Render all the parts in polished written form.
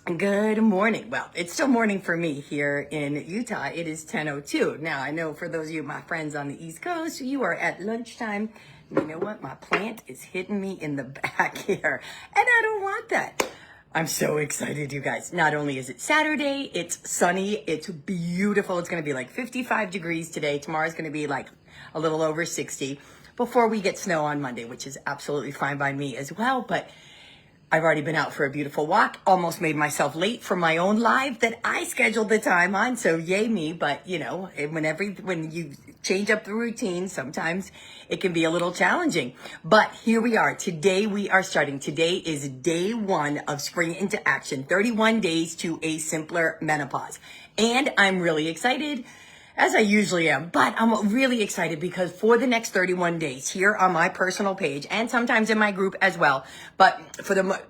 Good morning. Well, it's still morning for me here in Utah. It is 10:02. Now, I know for those of you, my friends on the East Coast, you are at lunchtime. You know what? My plant is hitting me in the back here, and I don't want that. I'm so excited, you guys. Not only is it Saturday, it's sunny, it's beautiful. It's going to be like 55 degrees today. Tomorrow's going to be like a little over 60 before we get snow on Monday, which is absolutely fine by me as well. But I've already been out for a beautiful walk, almost made myself late for my own live that I scheduled the time on, so yay me. But you know, when you change up the routine, sometimes it can be a little challenging. But here we are. Today we are starting. Today is day 1 of Spring into Action, 31 days to a simpler menopause. And I'm really excited, as I usually am, but I'm really excited because for the next 31 days here on my personal page and sometimes in my group as well, but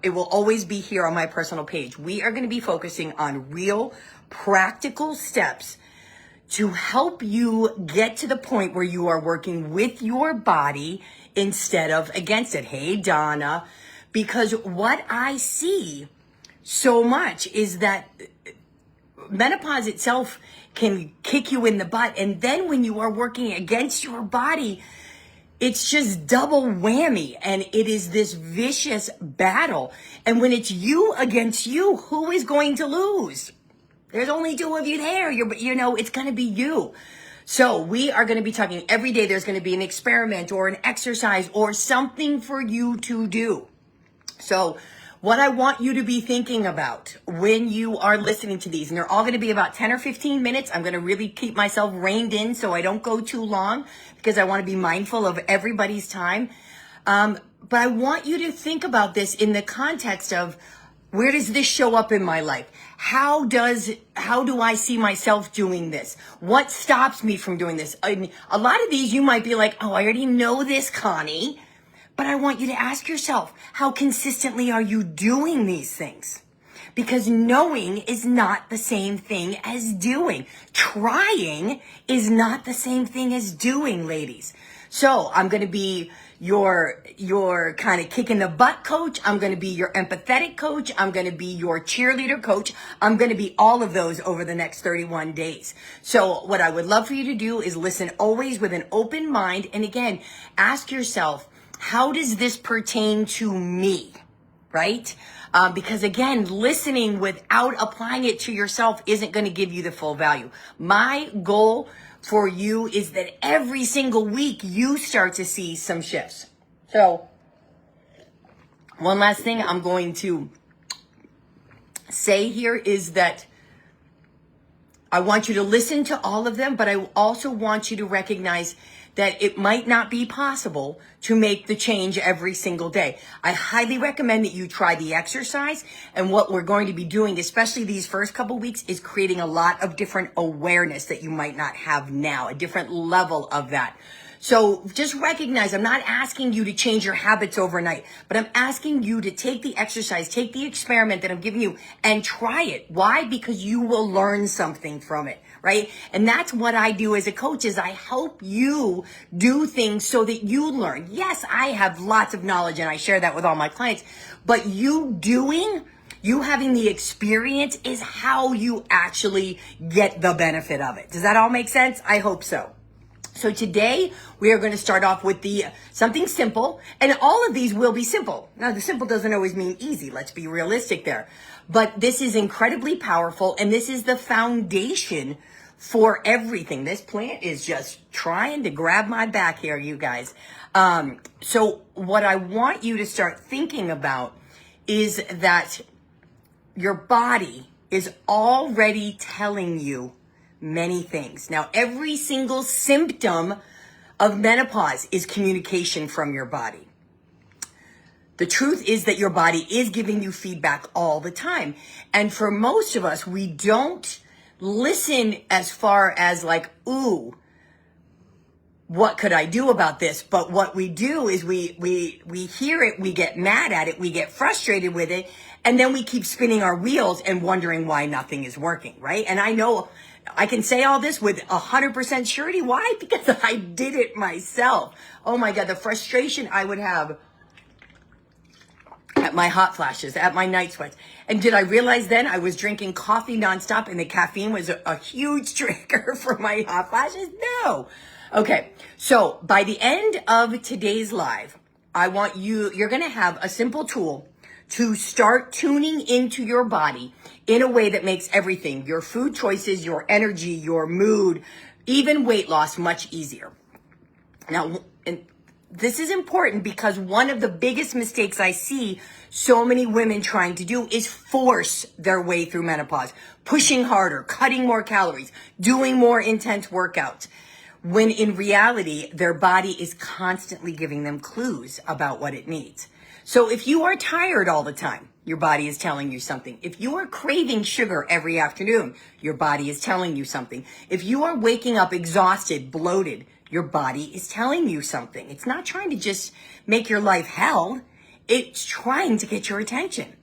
it will always be here on my personal page. We are going to be focusing on real practical steps to help you get to the point where you are working with your body instead of against it. Hey, Donna, because what I see so much is that menopause itself can kick you in the butt. And then when you are working against your body, it's just double whammy. And it is this vicious battle. And when it's you against you, who is going to lose? There's only 2 of you there. It's going to be you. So we are going to be talking every day. There's going to be an experiment or an exercise or something for you to do. So what I want you to be thinking about when you are listening to these, and they're all going to be about 10 or 15 minutes. I'm going to really keep myself reined in so I don't go too long because I want to be mindful of everybody's time. But I want you to think about this in the context of, where does this show up in my life? How do I see myself doing this? What stops me from doing this? A lot of these you might be like, oh, I already know this, Connie. But I want you to ask yourself, how consistently are you doing these things? Because knowing is not the same thing as doing. Trying is not the same thing as doing, ladies. So I'm going to be your kind of kick in the butt coach. I'm going to be your empathetic coach. I'm going to be your cheerleader coach. I'm going to be all of those over the next 31 days. So what I would love for you to do is listen always with an open mind. And again, ask yourself, how does this pertain to me, right? Because again, listening without applying it to yourself isn't going to give you the full value. My goal for you is that every single week you start to see some shifts. So one last thing I'm going to say here is that I want you to listen to all of them, but I also want you to recognize that it might not be possible to make the change every single day. I highly recommend that you try the exercise. And what we're going to be doing, especially these first couple weeks, is creating a lot of different awareness that you might not have now, a different level of that. So just recognize, I'm not asking you to change your habits overnight, but I'm asking you to take the exercise, take the experiment that I'm giving you and try it. Why? Because you will learn something from it, right? And that's what I do as a coach, is I help you do things so that you learn. Yes, I have lots of knowledge and I share that with all my clients, but you having the experience is how you actually get the benefit of it. Does that all make sense? I hope so. So today we are going to start off with something simple, and all of these will be simple. Now, the simple doesn't always mean easy. Let's be realistic there. But this is incredibly powerful, and this is the foundation for everything. This plant is just trying to grab my back here, you guys. So what I want you to start thinking about is that your body is already telling you many things. Now, every single symptom of menopause is communication from your body. The truth is that your body is giving you feedback all the time. And for most of us, we don't listen as far as like, ooh, what could I do about this? But what we do is we hear it, we get mad at it, we get frustrated with it, and then we keep spinning our wheels and wondering why nothing is working, right? And I know I can say all this with 100% surety. Why? Because I did it myself. Oh my God, the frustration I would have at my hot flashes, at my night sweats. And did I realize then I was drinking coffee nonstop and the caffeine was a huge trigger for my hot flashes? No. Okay, so by the end of today's live, I want you're gonna have a simple tool to start tuning into your body in a way that makes everything, your food choices, your energy, your mood, even weight loss, much easier. Now, and this is important because one of the biggest mistakes I see so many women trying to do is force their way through menopause, pushing harder, cutting more calories, doing more intense workouts, when in reality, their body is constantly giving them clues about what it needs. So if you are tired all the time, your body is telling you something. If you are craving sugar every afternoon, your body is telling you something. If you are waking up exhausted, bloated, your body is telling you something. It's not trying to just make your life hell. It's trying to get your attention.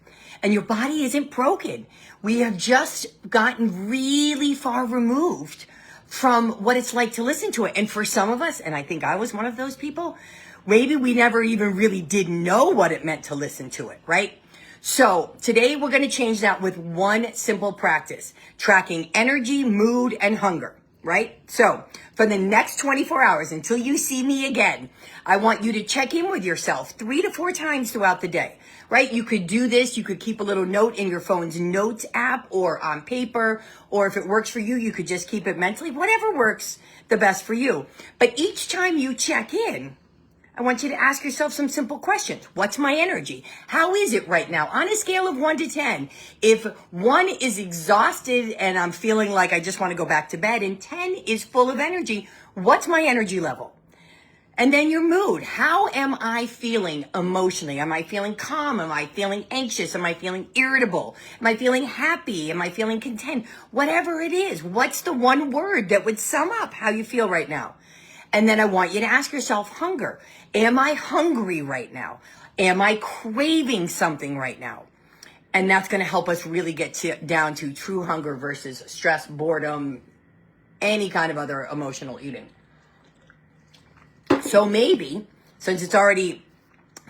And your body isn't broken. We have just gotten really far removed from what it's like to listen to it. And for some of us, and I think I was one of those people, maybe we never even really did know what it meant to listen to it, right? So today we're going to change that with one simple practice, tracking energy, mood, and hunger, right? So for the next 24 hours until you see me again, I want you to check in with yourself 3 to 4 times throughout the day, right? You could do this. You could keep a little note in your phone's notes app or on paper, or if it works for you, you could just keep it mentally, whatever works the best for you. But each time you check in, I want you to ask yourself some simple questions. What's my energy? How is it right now? On a scale of 1 to 10, if 1 is exhausted and I'm feeling like I just want to go back to bed and 10 is full of energy, what's my energy level? And then your mood. How am I feeling emotionally? Am I feeling calm? Am I feeling anxious? Am I feeling irritable? Am I feeling happy? Am I feeling content? Whatever it is, what's the one word that would sum up how you feel right now? And then I want you to ask yourself, hunger. Am I hungry right now? Am I craving something right now? And that's going to help us really get down to true hunger versus stress, boredom, any kind of other emotional eating. So maybe, since it's already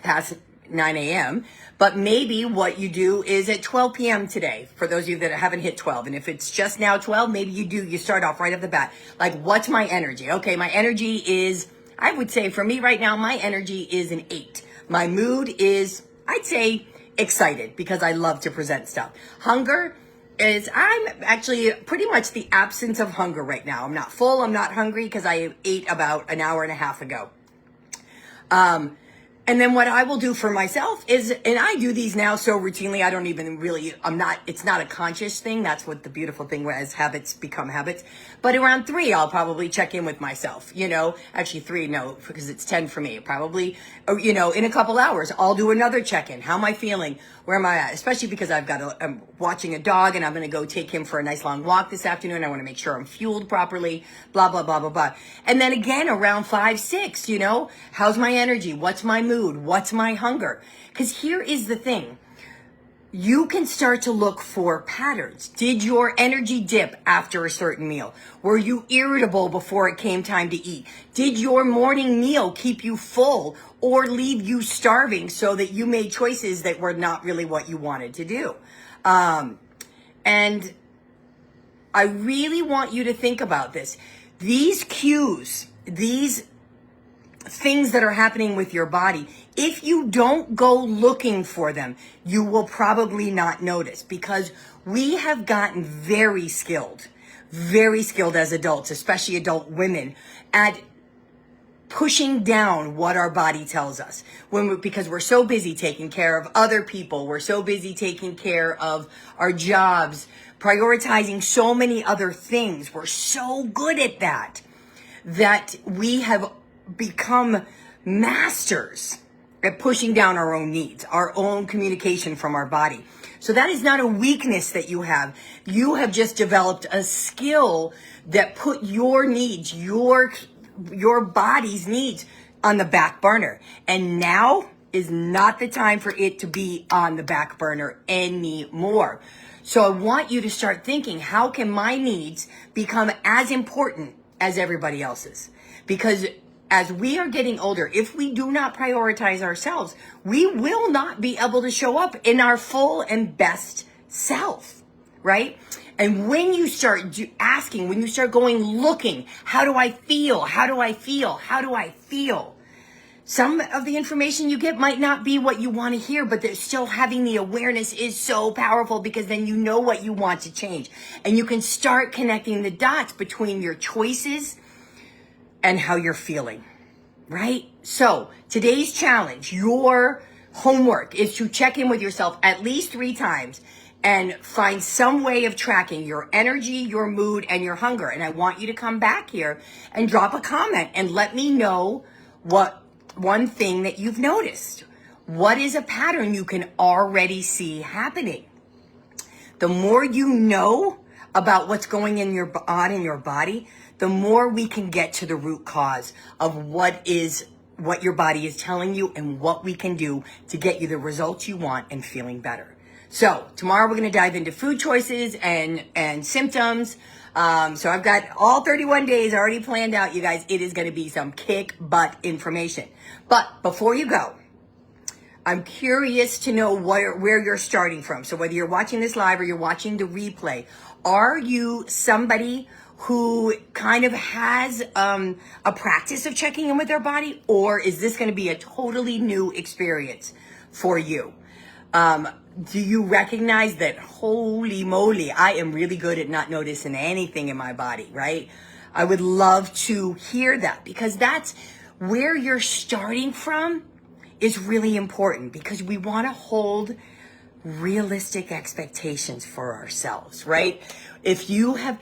past 9 a.m., but maybe what you do is at 12 p.m. today, for those of you that haven't hit 12, and if it's just now 12, maybe you start off right off the bat. Like, what's my energy? Okay, my energy is, I would say for me right now, my energy is an 8. My mood is, I'd say, excited because I love to present stuff. Hunger is, I'm actually pretty much the absence of hunger right now. I'm not full, I'm not hungry because I ate about an hour and a half ago. And then what I will do for myself is, and I do these now so routinely, I don't even really, it's not a conscious thing. That's what the beautiful thing was, habits become habits. But around 3, I'll probably check in with myself, actually 3, no, because it's 10 for me. Probably, in a couple hours, I'll do another check-in. How am I feeling? Where am I at? Especially because I'm watching a dog and I'm going to go take him for a nice long walk this afternoon. I want to make sure I'm fueled properly, blah, blah, blah, blah, blah. And then again, around 5, 6, how's my energy? What's my mood? What's my hunger? Because here is the thing. You can start to look for patterns. Did your energy dip after a certain meal? Were you irritable before it came time to eat? Did your morning meal keep you full or leave you starving so that you made choices that were not really what you wanted to do? And I really want you to think about this. These cues, these things that are happening with your body, if you don't go looking for them, you will probably not notice, because we have gotten very skilled as adults, especially adult women, at pushing down what our body tells us because we're so busy taking care of other people. We're so busy taking care of our jobs, prioritizing so many other things. We're so good at that we have become masters at pushing down our own needs, our own communication from our body. So that is not a weakness that you have. You have just developed a skill that put your needs, your body's needs on the back burner. And now is not the time for it to be on the back burner anymore. So I want you to start thinking, how can my needs become as important as everybody else's? Because as we are getting older, if we do not prioritize ourselves, we will not be able to show up in our full and best self, right? And when you start asking, when you start going looking, how do I feel? How do I feel? How do I feel? Some of the information you get might not be what you want to hear, but still having the awareness is so powerful, because then you know what you want to change. And you can start connecting the dots between your choices and how you're feeling, right? So today's challenge, your homework, is to check in with yourself at least 3 times and find some way of tracking your energy, your mood, and your hunger. And I want you to come back here and drop a comment and let me know what one thing that you've noticed. What is a pattern you can already see happening? The more you know about what's going on in your body, the more we can get to the root cause of what your body is telling you and what we can do to get you the results you want and feeling better. So tomorrow we're going to dive into food choices and symptoms. So I've got all 31 days already planned out, you guys. It is going to be some kick butt information. But before you go, I'm curious to know where you're starting from. So whether you're watching this live or you're watching the replay, are you somebody who kind of has a practice of checking in with their body, or is this going to be a totally new experience for you? Do you recognize that, holy moly, I am really good at not noticing anything in my body, right? I would love to hear that, because that's where you're starting from is really important, because we want to hold realistic expectations for ourselves, right? If you have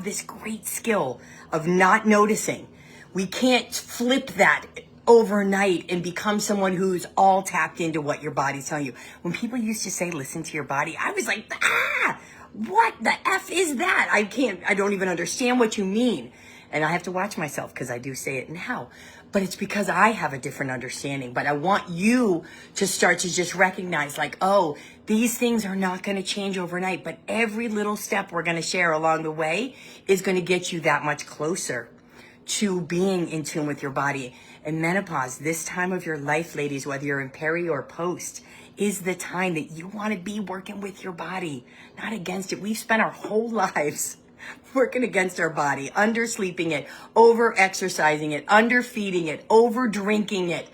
this great skill of not noticing, we can't flip that overnight and become someone who's all tapped into what your body's telling you. When people used to say, listen to your body, I was like, what the F is that? I don't even understand what you mean. And I have to watch myself, because I do say it now. But it's because I have a different understanding. But I want you to start to just recognize, like, oh, these things are not going to change overnight. But every little step we're going to share along the way is going to get you that much closer to being in tune with your body. And menopause, this time of your life, ladies, whether you're in peri or post, is the time that you want to be working with your body, not against it. We've spent our whole lives working against our body, undersleeping it, over-exercising it, underfeeding it, over-drinking it,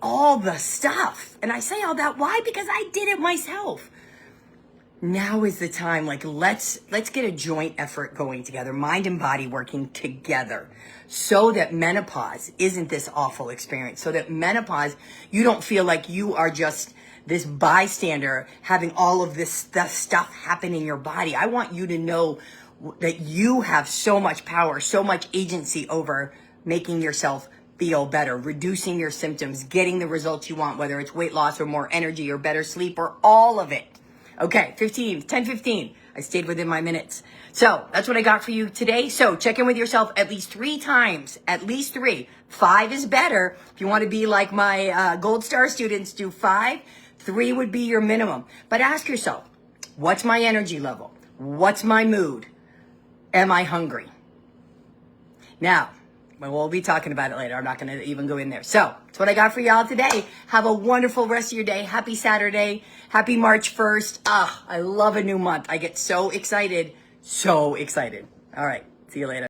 all the stuff. And I say all that, why? Because I did it myself. Now is the time, let's get a joint effort going together, mind and body working together, so that menopause isn't this awful experience, so that menopause, you don't feel like you are just this bystander having all of this stuff happen in your body. I want you to know that you have so much power, so much agency over making yourself feel better, reducing your symptoms, getting the results you want, whether it's weight loss or more energy or better sleep or all of it. Okay, 10:15. I stayed within my minutes. So that's what I got for you today. So check in with yourself at least 3 times, at least 3. 5 is better. If you want to be like my Gold Star students, do 5. 3 would be your minimum. But ask yourself, what's my energy level? What's my mood? Am I hungry? Now, we'll be talking about it later. I'm not going to even go in there. So that's what I got for y'all today. Have a wonderful rest of your day. Happy Saturday. Happy March 1st. I love a new month. I get so excited. So excited. All right. See you later.